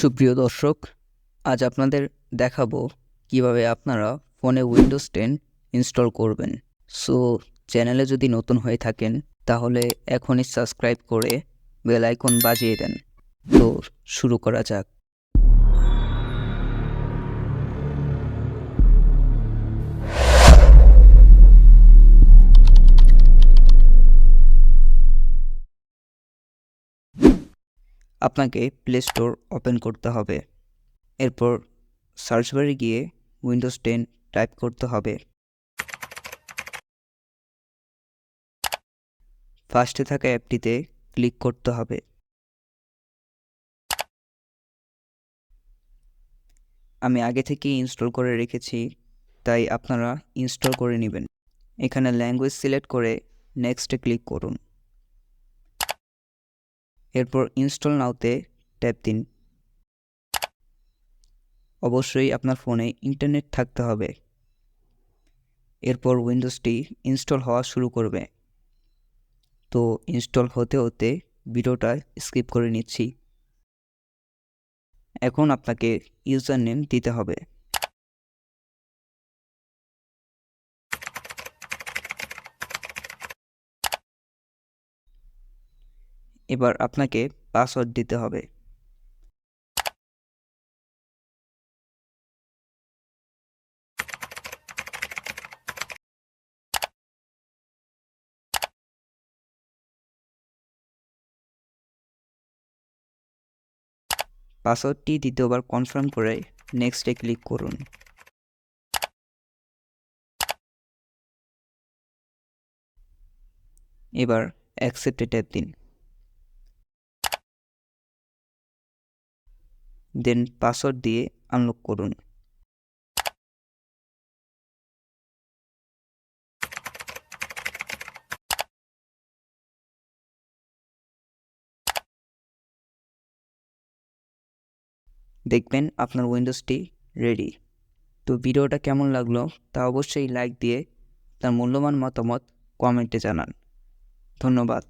সুপ্রিয় দর্শক, আজ আপনাদের দেখাবো কিভাবে আপনারা ফোনে উইন্ডোজ 10 ইনস্টল করবেন। সো চ্যানেলে যদি নতুন হয়ে থাকেন তাহলে এখনই সাবস্ক্রাইব করে বেল আইকন বাজিয়ে দেন। তো শুরু করা যাক। আপনাকে প্লে স্টোর ওপেন করতে হবে। এরপর সার্চ বারে গিয়ে উইন্ডোজ 10 টাইপ করতে হবে। ফার্স্টে থাকা অ্যাপটিতে ক্লিক করতে হবে। আমি আগে থেকেই ইনস্টল করে রেখেছি, তাই আপনারা ইনস্টল করে নেবেন। এখানে ল্যাঙ্গুয়েজ সিলেক্ট করে নেক্সটে ক্লিক করুন। এরপর ইনস্টল নাওতে ট্যাপ দিন। অবশ্যই আপনার ফোনে ইন্টারনেট থাকতে হবে। এরপর উইন্ডোজটি ইনস্টল হওয়া শুরু করবে। তো ইনস্টল হতে হতে ভিডিওটা স্কিপ করে নিচ্ছি। এখন আপনাকে ইউজার নেম দিতে হবে। এবার আপনাকে পাসওয়ার্ড দিতে হবে। পাসওয়ার্ডটি দ্বিতীয়বার কনফার্ম করে নেক্সটে ক্লিক করুন। এবার অ্যাকসেপ্টে ট্যাপ দিন। দেন পাসওয়ার্ড দিয়ে আনলক করুন। দেখবেন আপনার উইন্ডোজটি রেডি। তো ভিডিওটা কেমন লাগলো তা অবশ্যই লাইক দিয়ে তার মূল্যবান মতামত কমেন্টে জানান। ধন্যবাদ।